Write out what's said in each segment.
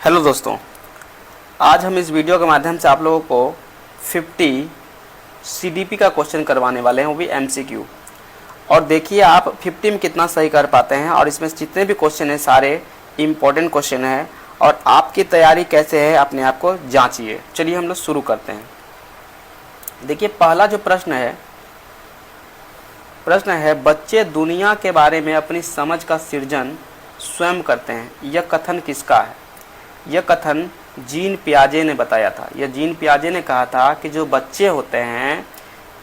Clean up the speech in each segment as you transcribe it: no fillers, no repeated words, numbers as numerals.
Hello दोस्तों, आज हम इस वीडियो के माध्यम से आप लोगों को 50 सीडीपी का क्वेश्चन करवाने वाले हैं, वो भी एमसीक्यू। और देखिए आप 50 में कितना सही कर पाते हैं और इसमें जितने भी क्वेश्चन हैं सारे इम्पोर्टेंट क्वेश्चन हैं और आपकी तैयारी कैसे है अपने आप को जांचिए। चलिए हम लोग शुरू करते हैं। देखिए पहला जो प्रश्न है बच्चे दुनिया के बारे में अपनी समझ का सृजन स्वयं करते हैं। यह कथन किसका है? यह कथन जीन पियाजे ने बताया था। यह जीन पियाजे ने कहा था कि जो बच्चे होते हैं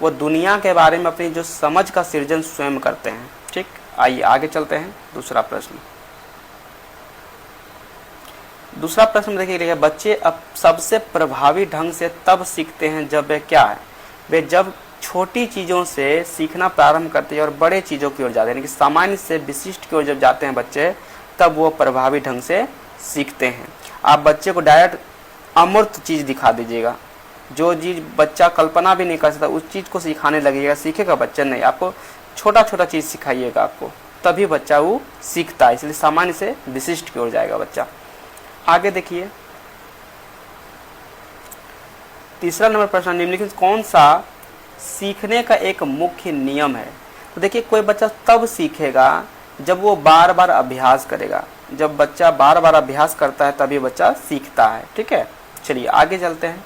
वो दुनिया के बारे में अपनी जो समझ का सृजन स्वयं करते हैं। ठीक, आइए आगे चलते हैं। दूसरा प्रश्न देखिए, बच्चे अब सबसे प्रभावी ढंग से तब सीखते हैं जब वे क्या है? वे जब छोटी चीज़ों से सीखना प्रारंभ करते हैं और बड़े चीज़ों की ओर जाते हैं, यानी कि सामान्य से विशिष्ट की ओर जब जाते हैं बच्चे, तब वो प्रभावी ढंग से सीखते हैं। आप बच्चे को डायरेक्ट अमूर्त चीज़ दिखा दीजिएगा, जो चीज़ बच्चा कल्पना भी नहीं कर सकता उस चीज़ को सिखाने लगेगा, सीखेगा बच्चा नहीं। आपको छोटा छोटा चीज़ सिखाइएगा आपको, तभी बच्चा वो सीखता है। इसलिए सामान्य से विशिष्ट की ओर जाएगा बच्चा। आगे देखिए, तीसरा नंबर प्रश्न, निम्नलिखित कौन सा सीखने का एक मुख्य नियम है? तो देखिए कोई बच्चा तब सीखेगा जब वो बार बार अभ्यास करेगा। जब बच्चा बार बार अभ्यास करता है तभी बच्चा सीखता है। ठीक है, चलिए आगे चलते हैं।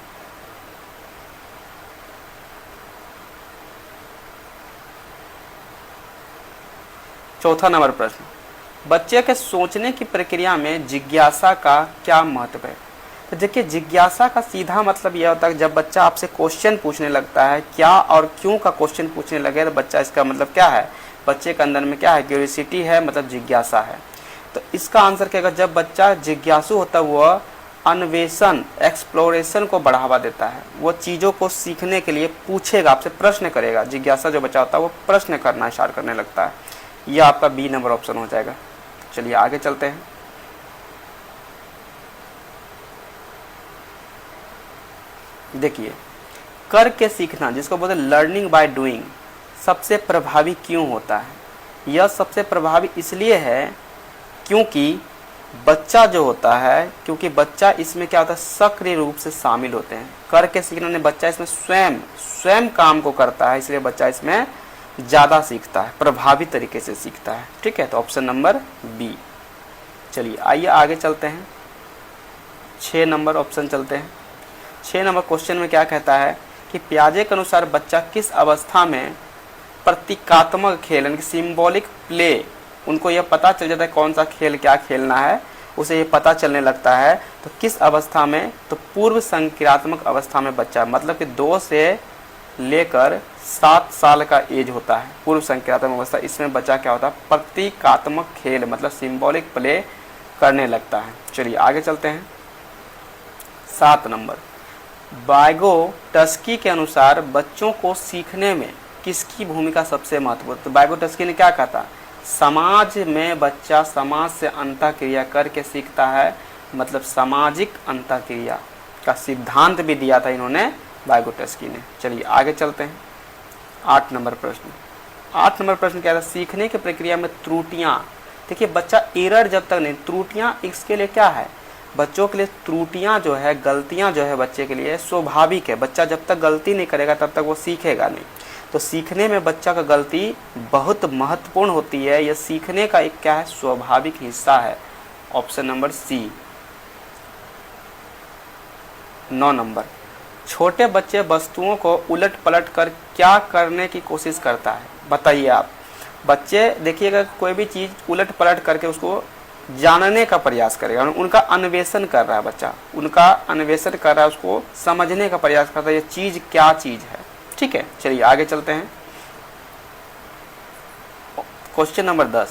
चौथा नंबर प्रश्न, बच्चे के सोचने की प्रक्रिया में जिज्ञासा का क्या महत्व है? तो देखिए जिज्ञासा का सीधा मतलब यह होता है कि जब बच्चा आपसे क्वेश्चन पूछने लगता है, क्या और क्यों का क्वेश्चन पूछने लगे, तो बच्चा इसका मतलब क्या है? बच्चे के अंदर में क्या है? क्यूरियोसिटी है, मतलब जिज्ञासा है। तो इसका आंसर क्या है? जब बच्चा जिज्ञासु होता है वह अन्वेषण, एक्सप्लोरेशन को बढ़ावा देता है। वो चीज़ों को सीखने के लिए पूछेगा, आपसे प्रश्न करेगा। जिज्ञासा जो बच्चा होता है वो प्रश्न करना स्टार्ट करने लगता है। यह आपका बी नंबर ऑप्शन हो जाएगा। चलिए आगे चलते हैं। देखिए करके सीखना, जिसको बोलते हैं लर्निंग बाय डूइंग, सबसे प्रभावी क्यों होता है? यह सबसे प्रभावी इसलिए है क्योंकि बच्चा जो होता है, क्योंकि बच्चा इसमें क्या होता है? सक्रिय रूप से शामिल होते हैं। करके सीखने में बच्चा इसमें स्वयं काम को करता है, इसलिए बच्चा इसमें ज़्यादा सीखता है, प्रभावी तरीके से सीखता है। ठीक है, तो ऑप्शन नंबर बी। चलिए आइए आगे चलते हैं। 6 नंबर ऑप्शन चलते हैं। 6 नंबर क्वेश्चन में क्या कहता है कि पियाजे के अनुसार बच्चा किस अवस्था में प्रतीकात्मक खेल, यानी कि सिंबॉलिक प्ले, उनको यह पता चल जाता है कौन सा खेल क्या खेलना है, उसे ये पता चलने लगता है। तो किस अवस्था में? तो पूर्व संक्रियात्मक अवस्था में बच्चा, मतलब कि 2 से लेकर 7 साल का एज होता है पूर्व संक्रियात्मक अवस्था। इसमें बच्चा क्या होता है? प्रतीकात्मक खेल, मतलब सिंबॉलिक प्ले करने लगता है। चलिए आगे चलते हैं। 7 नंबर, वाइगोटस्की के अनुसार बच्चों को सीखने में किसकी भूमिका सबसे महत्वपूर्ण? तो वाइगोटस्की ने क्या कहा था? समाज में बच्चा समाज से अंतःक्रिया करके सीखता है, मतलब सामाजिक अंतःक्रिया का सिद्धांत भी दिया था इन्होंने, वाइगोटस्की ने। चलिए आगे चलते हैं। 8 नंबर प्रश्न। 8 नंबर प्रश्न क्या था? सीखने की प्रक्रिया में त्रुटियां। देखिए बच्चा एरर जब तक नहीं, त्रुटियां इसके लिए क्या है? बच्चों के लिए त्रुटियां जो है, गलतियां जो है बच्चे के लिए स्वाभाविक है। बच्चा जब तक गलती नहीं करेगा तब तक वो सीखेगा नहीं। तो सीखने में बच्चा का गलती बहुत महत्वपूर्ण होती है। यह सीखने का एक क्या है? स्वाभाविक हिस्सा है। ऑप्शन नंबर सी। 9 नंबर, छोटे बच्चे वस्तुओं को उलट पलट कर क्या करने की कोशिश करता है? बताइए आप। बच्चे देखिएगा कोई भी चीज़ उलट पलट करके उसको जानने का प्रयास करेगा, उनका अन्वेषण कर रहा है बच्चा, उनका अन्वेषण कर रहा है, उसको समझने का प्रयास करता है ये चीज़ क्या चीज़ है। ठीक है, चलिए आगे चलते हैं। क्वेश्चन नंबर 10,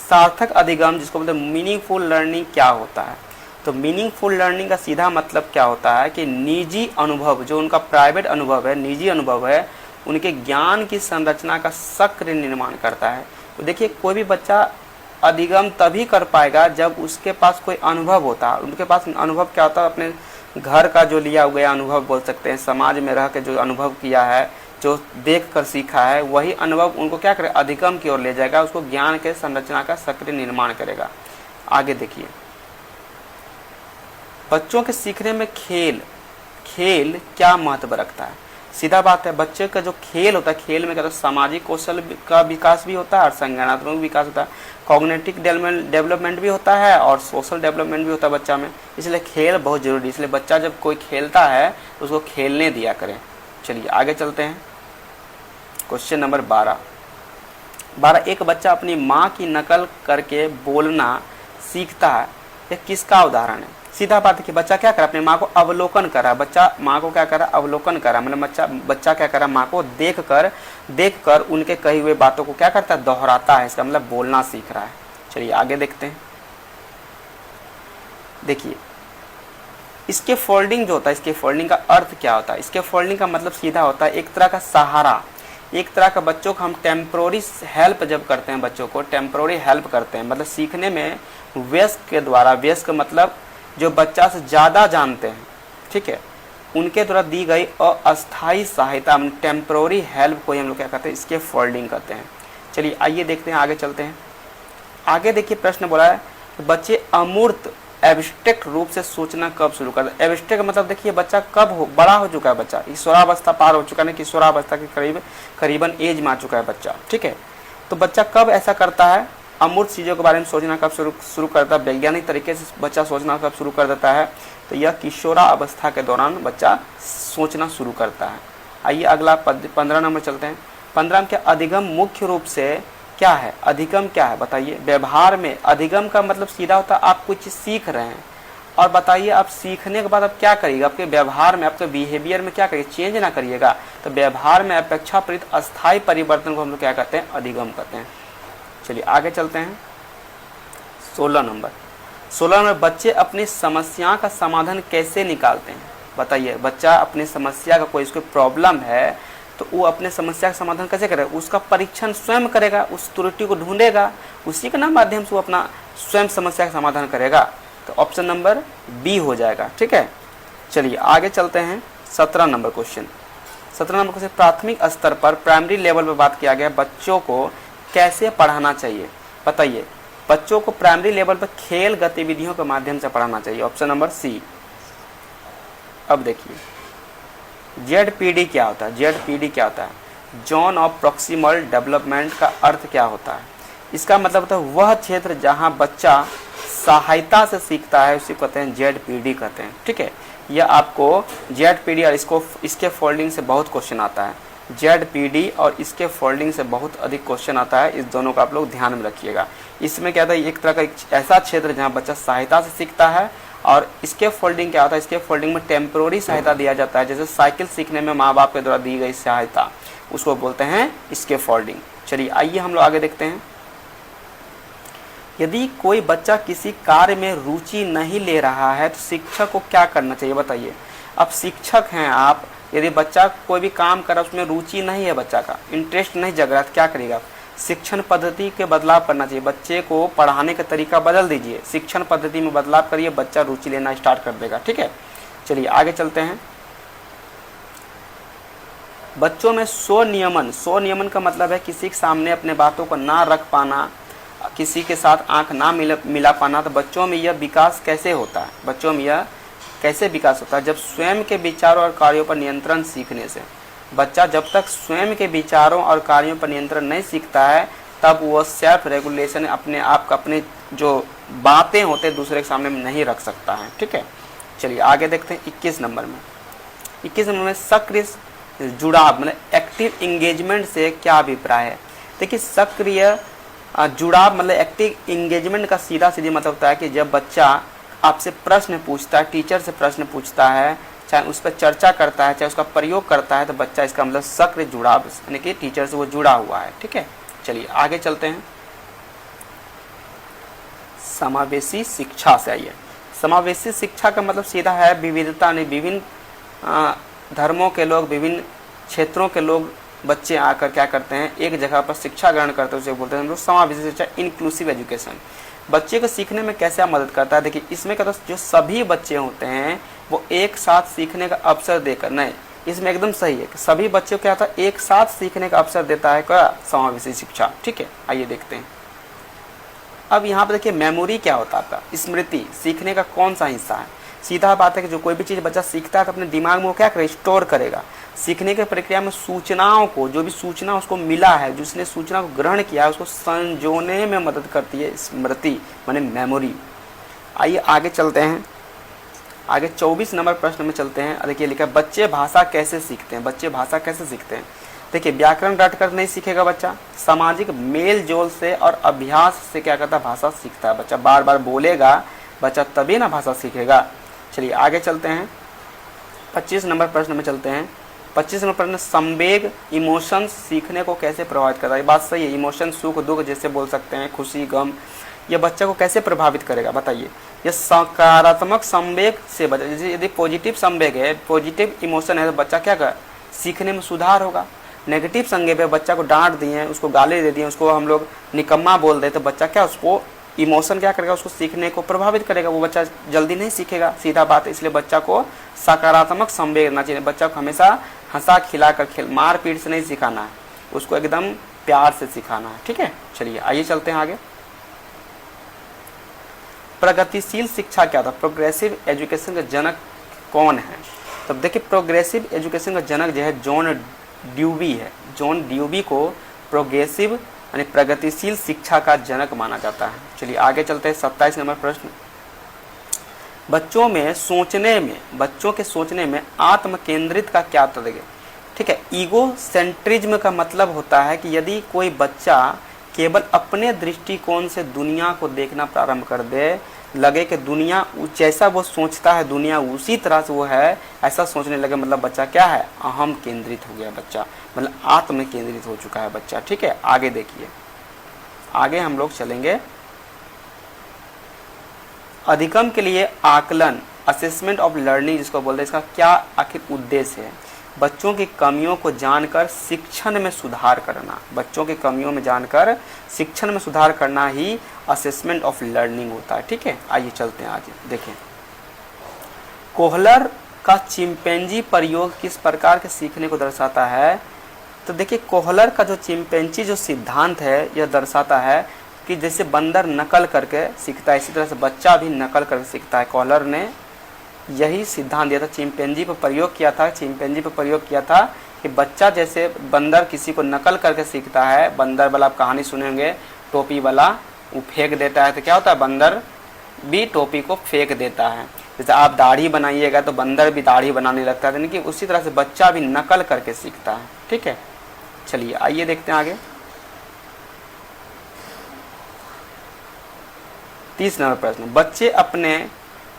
सार्थक अधिगम, जिसको बोलते हैं मीनिंगफुल लर्निंग, क्या होता है? तो मीनिंगफुल लर्निंग का सीधा मतलब क्या होता है कि निजी अनुभव, जो उनका प्राइवेट अनुभव है, निजी अनुभव है, उनके ज्ञान की संरचना का सक्रिय निर्माण करता है। तो देखिए कोई भी बच्चा अधिगम तभी कर पाएगा जब उसके पास कोई अनुभव होता है। उनके पास अनुभव क्या होता है? अपने घर का जो लिया हुआ अनुभव बोल सकते हैं, समाज में रह के जो अनुभव किया है, जो देख कर सीखा है, वही अनुभव उनको क्या करे? अधिगम की ओर ले जाएगा, उसको ज्ञान के संरचना का सक्रिय निर्माण करेगा। आगे देखिए बच्चों के सीखने में खेल क्या महत्व रखता है? सीधा बात है, बच्चे का जो खेल होता है, खेल में क्या होता है, सामाजिक कौशल का विकास भी होता है और संज्ञानात्मक विकास होता है, कॉग्निटिव डेवलपमेंट भी होता है और सोशल डेवलपमेंट भी होता है बच्चा में। इसलिए खेल बहुत जरूरी है। इसलिए बच्चा जब कोई खेलता है तो उसको खेलने दिया करें। चलिए आगे चलते हैं। Question number 12। एक बच्चा अपनी माँ की नकल करके बोलना सीखता है, यह किसका उदाहरण है? सीधा बात है कि बच्चा क्या कर रहा है, अपनी माँ को अवलोकन कर रहा है। बच्चा माँ को क्या कर रहा है, अवलोकन कर रहा है। मतलब बच्चा क्या कर रहा है, माँ को देखकर उनके कही हुए बातों को क्या करता है, दोहराता है। इसका मतलब बोलना सीख रहा है। चलिए आगे देखते हैं। देखिए इसके फोल्डिंग जो होता है, इसके फोल्डिंग का अर्थ क्या होता है? इसके फोल्डिंग का मतलब सीधा होता है एक तरह का सहारा, एक तरह का बच्चों को हम टेम्प्रोरी हेल्प जब करते हैं, बच्चों को टेम्प्रोरी हेल्प करते हैं, मतलब सीखने में वयस्क के द्वारा, वयस्क मतलब जो बच्चा से ज़्यादा जानते हैं, ठीक है, उनके द्वारा दी गई अस्थायी सहायता, टेम्प्रोरी हेल्प को हम लोग क्या कहते हैं, इसके फोल्डिंग कहते हैं। चलिए आइए देखते हैं, आगे चलते हैं। आगे देखिए प्रश्न बोला है कि बच्चे अमूर्त एब्स्ट्रैक्ट रूप से सोचना कब शुरू करता है? एब्स्ट्रैक्ट मतलब देखिए बच्चा कब बड़ा हो चुका है, बच्चा किशोरावस्था पार हो चुका है, किशोरावस्था के करीबन एज में आ चुका है बच्चा, ठीक है। तो बच्चा कब ऐसा करता है, अमूर्त चीज़ों के बारे में सोचना कब शुरू करता है, वैज्ञानिक तरीके से बच्चा सोचना कब शुरू कर देता है? तो यह किशोरावस्था के दौरान बच्चा सोचना शुरू करता है। आइए अगला 15 नंबर चलते हैं। 15 में क्या, अधिगम मुख्य रूप से क्या है? अधिगम क्या है बताइए? व्यवहार में अधिगम का मतलब सीधा होता है आप कुछ सीख रहे हैं, और बताइए आप सीखने के बाद आप क्या करिएगा, आपके व्यवहार में, आपके बिहेवियर में क्या करिए, चेंज ना करिएगा। तो व्यवहार में अपेक्षाकृत अस्थायी परिवर्तन को हम लोग क्या कहते हैं, अधिगम कहते हैं। चलिए आगे चलते हैं। 16 नंबर, बच्चे अपनी समस्या का समाधान कैसे निकालते हैं? बताइए, बच्चा अपनी समस्या का कोई प्रॉब्लम है तो वो अपने समस्या का समाधान कैसे करेगा? उसका परीक्षण स्वयं करेगा, उस त्रुटि को ढूंढेगा, उसी के माध्यम से वो अपना स्वयं समस्या का समाधान करेगा। तो ऑप्शन नंबर बी हो जाएगा, ठीक है। चलिए आगे चलते हैं। 17 नंबर क्वेश्चन, प्राथमिक स्तर पर, प्राइमरी लेवल पर बात किया गया बच्चों को कैसे पढ़ाना चाहिए? बताइए, बच्चों को प्राइमरी लेवल पर खेल गतिविधियों के माध्यम से पढ़ाना चाहिए। Option number C. अब देखिए ZPD क्या होता है? ZPD क्या होता है? जोन ऑफ प्रॉक्सिमल डेवलपमेंट का अर्थ क्या होता है? इसका मतलब होता है वह क्षेत्र जहां बच्चा सहायता से सीखता है, उसी को कहते हैं ZPD कहते हैं, ठीक है। यह आपको ZPD और इसके फोल्डिंग से बहुत क्वेश्चन आता है। ZPD और इसके फोल्डिंग से बहुत अधिक क्वेश्चन आता है, इस दोनों का आप लोग ध्यान में रखिएगा। इसमें क्या होता है, एक तरह का ऐसा क्षेत्र जहाँ बच्चा सहायता से सीखता है, और इसके फोल्डिंग क्या होता है, इसके फोल्डिंग में टेम्प्रोरी सहायता दिया जाता है। जैसे साइकिल सीखने में माँ बाप के द्वारा दी गई सहायता, उसको बोलते हैं इसके फोल्डिंग। चलिए आइए हम लोग आगे देखते हैं। यदि कोई बच्चा किसी कार्य में रुचि नहीं ले रहा है तो शिक्षक को क्या करना चाहिए? बताइए, अब शिक्षक हैं आप, यदि बच्चा कोई भी काम कर रहा है उसमें रुचि नहीं है, बच्चा का इंटरेस्ट नहीं जग रहा, तो क्या करिएगा? शिक्षण पद्धति के बदलाव करना चाहिए। बच्चे को पढ़ाने का तरीका बदल दीजिए, शिक्षण पद्धति में बदलाव करिए, बच्चा रुचि लेना स्टार्ट कर देगा, ठीक है। चलिए आगे चलते हैं। बच्चों में स्वनियमन का मतलब है किसी के सामने अपने बातों को ना रख पाना, किसी के साथ आंख ना मिला पाना। तो बच्चों में यह विकास कैसे होता है? बच्चों में यह कैसे विकास होता है? जब स्वयं के विचारों और कार्यों पर नियंत्रण सीखने से। बच्चा जब तक स्वयं के विचारों और कार्यों पर नियंत्रण नहीं सीखता है तब वो सेल्फ रेगुलेशन, अपने आप का, अपने जो बातें होते हैं दूसरे के सामने में नहीं रख सकता है, ठीक है। चलिए आगे देखते हैं। 21 नंबर में सक्रिय जुड़ाव मतलब एक्टिव इंगेजमेंट से क्या अभिप्राय है? देखिए, सक्रिय जुड़ाव मतलब एक्टिव इंगेजमेंट का सीधी मतलब होता है कि जब बच्चा आपसे प्रश्न पूछता है, टीचर से प्रश्न पूछता है, चाहे उस पर चर्चा करता है, चाहे उसका प्रयोग करता है, तो बच्चा, इसका मतलब सक्रिय जुड़ाव यानी कि टीचर से वो जुड़ा हुआ है, ठीक है। चलिए आगे चलते हैं। समावेशी शिक्षा से आइए। समावेशी शिक्षा का मतलब सीधा है विविधता, नहीं, विभिन्न धर्मों के लोग, विभिन्न क्षेत्रों के लोग बच्चे आकर क्या करते हैं, एक जगह पर शिक्षा ग्रहण करते हैं, उसे बोलते हैं हम लोग समावेशी शिक्षा, इंक्लूसिव एजुकेशन। बच्चे को सीखने में कैसे मदद करता है? देखिए, इसमें क्या, जो सभी बच्चे होते हैं वो एक साथ सीखने का अवसर देकर, नहीं, इसमें एकदम सही है कि सभी बच्चों को क्या था, एक साथ सीखने का अवसर देता है क्या, समावेशी शिक्षा, ठीक है। आइए देखते हैं। अब यहाँ पर देखिए मेमोरी क्या होता है, स्मृति सीखने का कौन सा हिस्सा है? सीधा बात है कि जो कोई भी चीज़ बच्चा सीखता है तो अपने दिमाग में वो क्या करे, स्टोर करेगा। सीखने की प्रक्रिया में सूचनाओं को, जो भी सूचना उसको मिला है, जिसने सूचना को ग्रहण किया है, उसको संजोने में मदद करती है स्मृति, माने मेमोरी। आइए आगे चलते हैं, आगे 24 नंबर प्रश्न में चलते हैं। देखिए लिखा है, बच्चे भाषा कैसे सीखते हैं। बच्चे भाषा कैसे सीखते हैं? देखिए व्याकरण रट कर नहीं सीखेगा बच्चा, सामाजिक मेल जोल से और अभ्यास से क्या करता है, भाषा सीखता है। बच्चा बार बार बोलेगा बच्चा, तभी ना भाषा सीखेगा। चलिए आगे चलते हैं, 25 नंबर प्रश्न में चलते हैं। 25 नंबर प्रश्न, संवेग इमोशंस सीखने को कैसे प्रभावित करता है। ये बात सही है, इमोशन सुख दुख जैसे बोल सकते हैं, खुशी गम, ये बच्चे को कैसे प्रभावित करेगा बताइए। ये सकारात्मक संवेग से बच्चा, जैसे यदि पॉजिटिव संवेग है, पॉजिटिव इमोशन है, तो बच्चा क्या कर सीखने में सुधार होगा। नेगेटिव संवेग है, बच्चा को डांट दिए, उसको गाली दे दिए, उसको हम लोग निकम्मा बोल दे, तो बच्चा क्या, उसको इमोशन क्या करेगा, उसको सीखने को प्रभावित करेगा, वो बच्चा जल्दी नहीं सीखेगा, सीधा बात है। इसलिए बच्चा को सकारात्मक संवेग रहना चाहिए। बच्चा को हमेशा हंसा खिला कर मार पीट से नहीं सिखाना है, उसको एकदम प्यार से सिखाना है, ठीक है। चलिए आइए चलते हैं आगे। प्रगतिशील शिक्षा क्या था, प्रोग्रेसिव एजुकेशन का जनक कौन है? तब देखिए प्रोग्रेसिव एजुकेशन का जनक जो है जॉन ड्यूवी है। जॉन ड्यूवी को प्रोग्रेसिव यानी प्रगतिशील शिक्षा का जनक माना जाता है। चलिए आगे चलते हैं, 27 नंबर प्रश्न, बच्चों के सोचने में आत्म केंद्रित का क्या तात्पर्य है? ठीक है, ईगो सेंट्रिज्म का मतलब होता है कि यदि कोई बच्चा केवल अपने दृष्टिकोण से दुनिया को देखना प्रारंभ कर दे, लगे कि दुनिया जैसा वो सोचता है दुनिया उसी तरह से वो है, ऐसा सोचने लगे, मतलब बच्चा क्या है, अहम केंद्रित हो गया बच्चा, मतलब आत्म केंद्रित हो चुका है बच्चा, ठीक है। आगे देखिए, आगे हम लोग चलेंगे, अधिगम के लिए आकलन, असेसमेंट ऑफ लर्निंग जिसको बोलते हैं, इसका क्या आखिर उद्देश्य है? बच्चों की कमियों को जानकर शिक्षण में सुधार करना। बच्चों की कमियों में जानकर शिक्षण में सुधार करना ही असेसमेंट ऑफ लर्निंग होता है, ठीक है। आइए चलते हैं आगे, देखें कोहलर का चिंपैंजी प्रयोग किस प्रकार के सीखने को दर्शाता है? तो देखिए कोहलर का जो चिंपैंजी जो सिद्धांत है, यह दर्शाता है कि जैसे बंदर नकल करके सीखता है, इसी तरह से बच्चा भी नकल करके सीखता है। कोहलर ने यही सिद्धांत दिया था, चिंपैंजी पर प्रयोग किया था। चिंपैंजी पर प्रयोग किया था कि बच्चा जैसे बंदर किसी को नकल करके सीखता है, बंदर वाला आप कहानी सुनेंगे, टोपी वाला वो फेंक देता है, तो क्या होता है, बंदर भी टोपी को फेंक देता है। जैसे आप दाढ़ी बनाइएगा तो बंदर भी दाढ़ी बनाने लगता है, यानी कि उसी तरह से बच्चा भी नकल करके सीखता है, ठीक है। चलिए आइए देखते हैं आगे, 30 नंबर प्रश्न,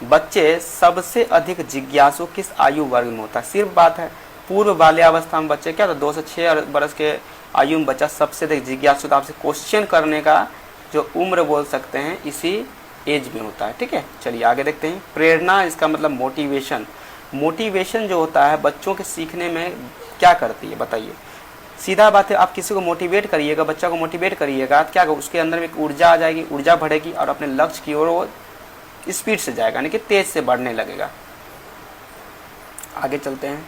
बच्चे सबसे अधिक जिज्ञासु किस आयु वर्ग में होता है? सिर्फ बात है पूर्व बाल्यावस्था में बच्चे क्या, 2 से 6 वर्ष के आयु में बच्चा सबसे अधिक जिज्ञासु, आपसे क्वेश्चन करने का जो उम्र बोल सकते हैं इसी एज में होता है, ठीक है। चलिए आगे देखते हैं, प्रेरणा इसका मतलब मोटिवेशन जो होता है बच्चों के सीखने में क्या करती है बताइए। सीधा बात है, आप किसी को मोटिवेट करिएगा, बच्चा को मोटिवेट करिएगा, क्या उसके अंदर में एक ऊर्जा आ जाएगी, ऊर्जा बढ़ेगी और अपने लक्ष्य की ओर वो स्पीड से जाएगा, यानी कि तेज से बढ़ने लगेगा। आगे चलते हैं,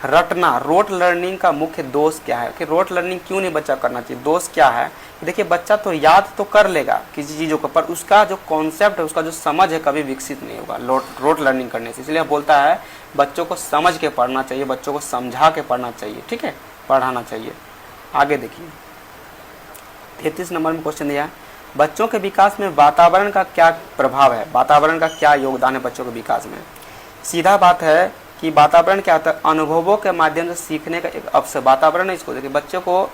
रटना, रोट लर्निंग का मुख्य दोष क्या है कि रोट लर्निंग क्यों नहीं बच्चा करना चाहिए? दोष क्या है? देखिए बच्चा तो याद तो कर लेगा किसी चीज़ों को, पर उसका जो कॉन्सेप्ट है, उसका जो समझ है कभी विकसित नहीं होगा रोट लर्निंग करने से। इसलिए बोलता है बच्चों को समझ के पढ़ना चाहिए, बच्चों को समझा के पढ़ना चाहिए, ठीक है, पढ़ाना चाहिए। आगे देखिए 33 नंबर में क्वेश्चन दिया है, बच्चों के विकास में वातावरण का क्या प्रभाव है, वातावरण का क्या योगदान है बच्चों के विकास में? सीधा बात है कि वातावरण क्या होता है, अनुभवों के माध्यम से सीखने का एक अवसर। वातावरण है, इसको देखिए, बच्चे को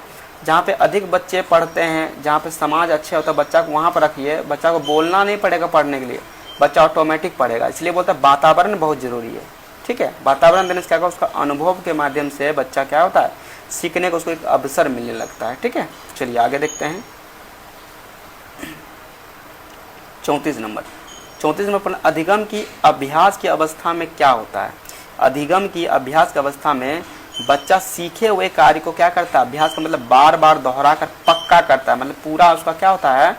जहाँ पे अधिक बच्चे पढ़ते हैं, जहाँ पे समाज अच्छे होता है, बच्चा को वहाँ पर रखिए, बच्चा को बोलना नहीं पड़ेगा पढ़ने के लिए, बच्चा ऑटोमेटिक पढ़ेगा। इसलिए बोलता है वातावरण बहुत जरूरी है, ठीक है। वातावरण देने से क्या होगा, उसका अनुभव के माध्यम से बच्चा क्या होता है, सीखने को उसको एक अवसर मिलने लगता है, ठीक है। चलिए आगे देखते हैं 34 नंबर, अधिगम की अभ्यास की अवस्था में क्या होता है? अधिगम की अभ्यास की अवस्था में बच्चा सीखे हुए कार्य को क्या करता है, अभ्यास का मतलब बार बार दोहरा कर पक्का करता है, मतलब पूरा उसका क्या होता है,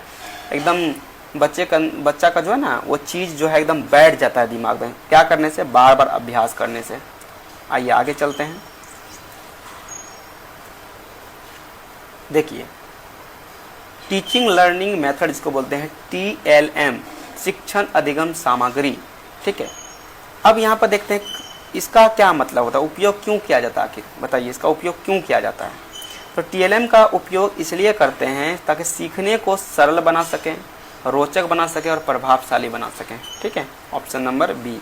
एकदम बच्चा का जो है ना वो चीज़ जो है एकदम बैठ जाता है दिमाग में, क्या करने से, बार बार अभ्यास करने से। आइए आगे चलते हैं, देखिए टीचिंग लर्निंग मेथड जिसको बोलते हैं TLM, शिक्षण अधिगम सामग्री। ठीक है, अब यहाँ पर देखते हैं इसका क्या मतलब होता है, उपयोग क्यों किया जाता है, आखिर बताइए इसका उपयोग क्यों किया जाता है। तो टीएलएम का उपयोग इसलिए करते हैं ताकि सीखने को सरल बना सकें, रोचक बना सकें और प्रभावशाली बना सकें। ठीक है, ऑप्शन नंबर बी।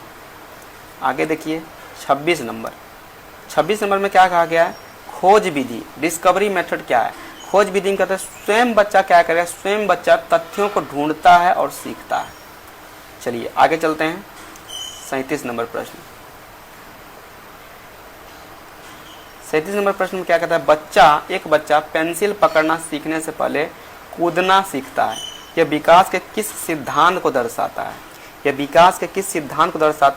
आगे देखिए 26 नंबर में क्या कहा गया है, खोज विधि, डिस्कवरी मेथड क्या है। खोज विधि में कहते हैं स्वयं बच्चा क्या करेगा, स्वयं बच्चा तथ्यों को ढूंढता है और सीखता है। चलिए आगे चलते हैं 37 नंबर प्रश्न। 37 नंबर प्रश्न में क्या कहता है, एक बच्चा पेंसिल पकड़ना सीखने से पहले कूदना सीखता है। यह विकास के किस सिद्धांत को दर्शाता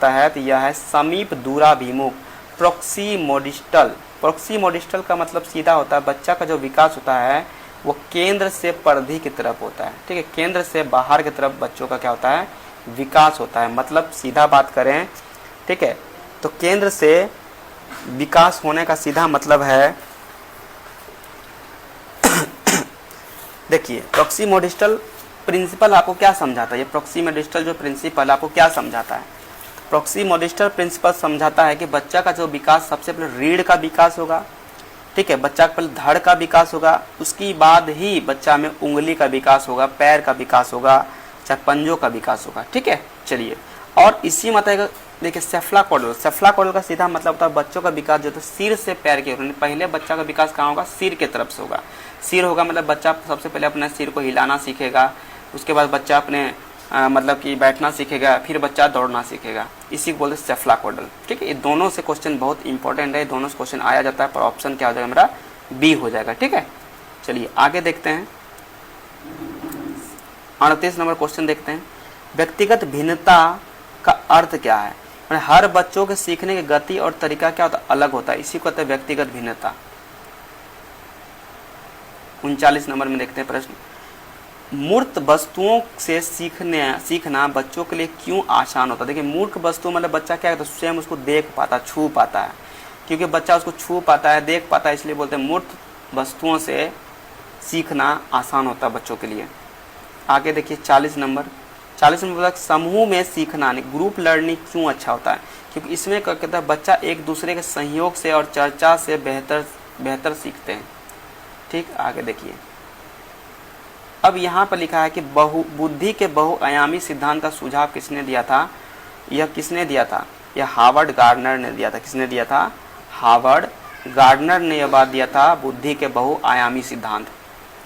है, तो यह है समीप दूराभिमुख, प्रोक्सीमोडिस्टल का मतलब सीधा होता है, बच्चा का जो विकास होता है वो केंद्र से परिधि की तरफ होता है। ठीक है, केंद्र से बाहर की तरफ बच्चों का क्या होता है, विकास होता है। मतलब सीधा बात करें, ठीक है, तो केंद्र से विकास होने का सीधा मतलब है देखिए प्रोक्सीमोडिस्टल प्रिंसिपल आपको क्या समझाता है, ये प्रोक्सीमोडिस्टल जो प्रिंसिपल आपको क्या समझाता है। प्रोक्सीमोडिस्टल प्रिंसिपल समझाता है कि बच्चा का जो विकास सबसे पहले रीढ़ का विकास होगा। ठीक है, बच्चा का पहले धड़ का विकास होगा, उसकी बाद ही बच्चा में उंगली का विकास होगा, पैर का विकास होगा, चाहे पंजों का विकास होगा। ठीक है, चलिए, और इसी मतलब देखिए सेफ्लाकोडल का सीधा मतलब होता है बच्चों का विकास जो तो सिर से पैर के होगा। पहले बच्चा का विकास कहाँ होगा, सिर के तरफ से होगा। सिर होगा मतलब बच्चा सबसे पहले अपने सिर को हिलाना सीखेगा, उसके बाद बच्चा अपने मतलब कि बैठना सीखेगा, फिर बच्चा दौड़ना सीखेगा, इसी को बोलते हैं सेफ्लाकोडल। ठीक है, ये दोनों से क्वेश्चन बहुत इंपॉर्टेंट है, दोनों से क्वेश्चन आया जाता है, पर ऑप्शन क्या हो जाएगा मेरा बी हो जाएगा। ठीक है, चलिए आगे देखते हैं 38 नंबर क्वेश्चन देखते हैं, व्यक्तिगत भिन्नता का अर्थ क्या है। हर बच्चों के सीखने की गति और तरीका क्या होता है, अलग होता है, इसी को कहते हैं व्यक्तिगत भिन्नता। 39 नंबर में देखते हैं प्रश्न, मूर्त वस्तुओं से सीखना बच्चों के लिए क्यों आसान होता है। देखिए मूर्त वस्तु मतलब बच्चा क्या करता है, स्वयं उसको देख पाता, छू पाता है, क्योंकि बच्चा उसको छू पाता है, देख पाता है, इसलिए बोलते हैं मूर्त वस्तुओं से सीखना आसान होता है बच्चों के लिए। आगे देखिए 40 नंबर समूह में सीखना ग्रुप लर्निंग क्यों अच्छा होता है, क्योंकि इसमें क्या कहता है बच्चा एक दूसरे के सहयोग से और चर्चा से बेहतर सीखते हैं। ठीक, आगे देखिए, अब यहाँ पर लिखा है कि बुद्धि के बहुआयामी सिद्धांत का सुझाव किसने दिया था, यह हार्वर्ड गार्डनर ने दिया था। किसने दिया था, हार्वर्ड गार्डनर ने यह बात दिया था, बुद्धि के बहुआयामी सिद्धांत।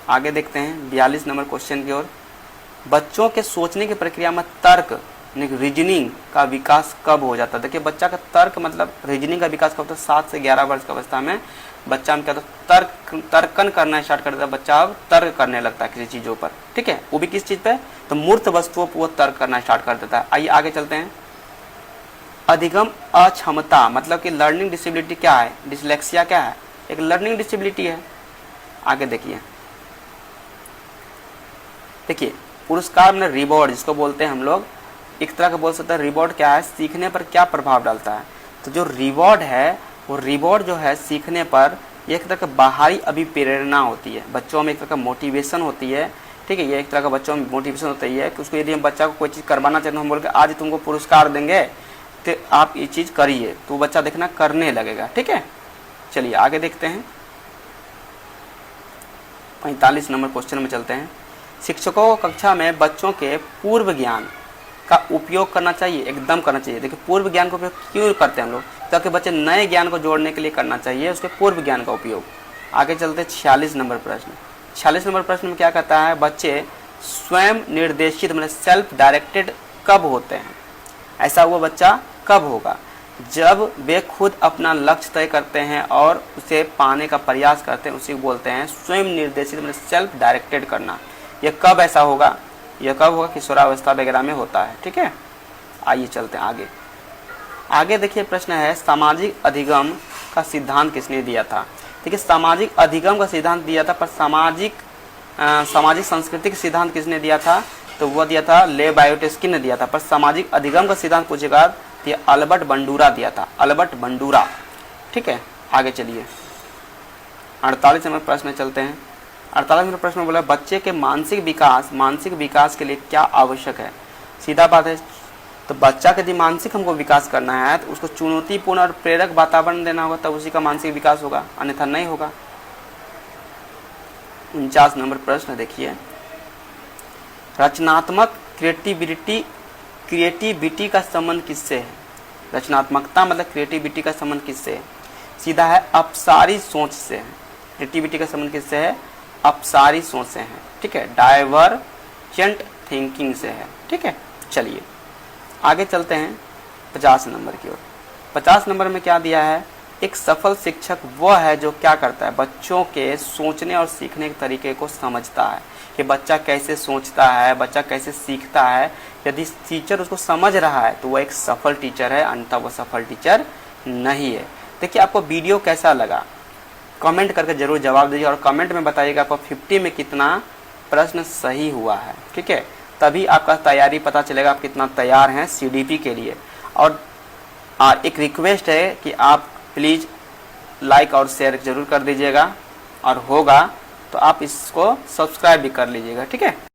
आगे देखते हैं 42 नंबर क्वेश्चन की ओर, बच्चों के सोचने की प्रक्रिया में तर्क रीजनिंग का विकास कब हो जाता है। देखिए बच्चा का तर्क मतलब रीजनिंग का विकास कब होता है, 7 से 11 वर्ष की अवस्था में बच्चा में क्या होता है, तर्कन करना स्टार्ट कर देता है, बच्चा अब तर्क करने लगता है किसी चीज़ों पर। ठीक है, वो भी किस चीज़ पे, तो मूर्त वस्तुओं पर वो तर्क करना स्टार्ट कर देता है। आइए आगे चलते हैं, अधिगम अक्षमता मतलब कि लर्निंग डिसेबिलिटी क्या है, डिसलेक्सिया क्या है, एक लर्निंग डिसेबिलिटी है। आगे देखिए पुरस्कार में रिवॉर्ड जिसको बोलते हैं हम लोग, एक तरह का बोल सकते हैं रिवॉर्ड क्या है, सीखने पर क्या प्रभाव डालता है। तो जो रिवॉर्ड है वो रिवॉर्ड जो है सीखने पर एक तरह का बाहरी अभिप्रेरणा होती है, बच्चों में एक तरह का मोटिवेशन होती है। ठीक है, ये एक तरह का बच्चों में मोटिवेशन होता है कि उसको यदि हम बच्चा को कोई चीज़ करवाना चाहते हैं, हम बोल के आज तुमको पुरस्कार देंगे तो आप ये चीज़ करिए, तो बच्चा देखना करने लगेगा। ठीक है, चलिए आगे देखते हैं 45 नंबर क्वेश्चन में चलते हैं, शिक्षकों को कक्षा में बच्चों के पूर्व ज्ञान का उपयोग करना चाहिए, एकदम करना चाहिए। देखिए पूर्व ज्ञान का उपयोग क्यों करते हैं हम लोग, ताकि बच्चे नए ज्ञान को जोड़ने के लिए करना चाहिए उसके पूर्व ज्ञान का उपयोग। आगे चलते 46 नंबर प्रश्न। 46 नंबर प्रश्न में क्या कहता है, बच्चे स्वयं निर्देशित मतलब सेल्फ डायरेक्टेड कब होते हैं। ऐसा हुआ बच्चा कब होगा, जब वे खुद अपना लक्ष्य तय करते हैं और उसे पाने का प्रयास करते हैं, उसी को बोलते हैं स्वयं निर्देशित मतलब सेल्फ डायरेक्टेड करना। यह कब ऐसा होगा, किशोरावस्था वगैरह में होता है। ठीक है, आइए चलते हैं आगे देखिए प्रश्न है, सामाजिक अधिगम का सिद्धांत किसने दिया था। देखिए सामाजिक अधिगम का सिद्धांत दिया था, पर सामाजिक संस्कृति का सिद्धांत किसने दिया था, तो वह दिया था ले बायोटेस्की ने दिया था। पर सामाजिक अधिगम का सिद्धांत पूछेगा तो अल्बर्ट बंडूरा दिया था, अल्बर्ट बंडूरा। ठीक है, आगे चलिए 48 नंबर प्रश्न चलते हैं। 48 नंबर प्रश्न बोला, बच्चे के मानसिक विकास के लिए क्या आवश्यक है। सीधा बात है। तो बच्चा का यदि मानसिक हमको विकास करना है तो उसको चुनौतीपूर्ण और प्रेरक वातावरण देना होगा, तब उसी का मानसिक विकास होगा, अन्यथा नहीं होगा। 49 नंबर प्रश्न देखिए, रचनात्मक क्रिएटिविटी का संबंध किससे है? रचनात्मकता मतलब क्रिएटिविटी का संबंध किससे है? सीधा है अपसारी सोच से है। क्रिएटिविटी का संबंध किससे है? अपसारी सोच से है। ठीक है, डाइवर्जेंट थिंकिंग से है। ठीक है, चलिए आगे चलते हैं 50 नंबर की ओर। 50 नंबर में क्या दिया है? एक सफल शिक्षक वह है जो क्या करता है? बच्चों के सोचने और सीखने के तरीके को समझता है कि बच्चा कैसे सोचता है, बच्चा कैसे सीखता है। यदि टीचर उसको समझ रहा है तो वह एक सफल टीचर है, अन्यथा वह सफल टीचर नहीं है। देखिए आपको वीडियो कैसा लगा कमेंट करके जरूर जवाब दीजिए, और कमेंट में बताइएगा आपको 50 में कितना प्रश्न सही हुआ है। ठीक है, तभी आपका तैयारी पता चलेगा आप कितना तैयार हैं CDP के लिए। और एक रिक्वेस्ट है कि आप प्लीज़ लाइक और शेयर जरूर कर दीजिएगा, और होगा तो आप इसको सब्सक्राइब भी कर लीजिएगा। ठीक है।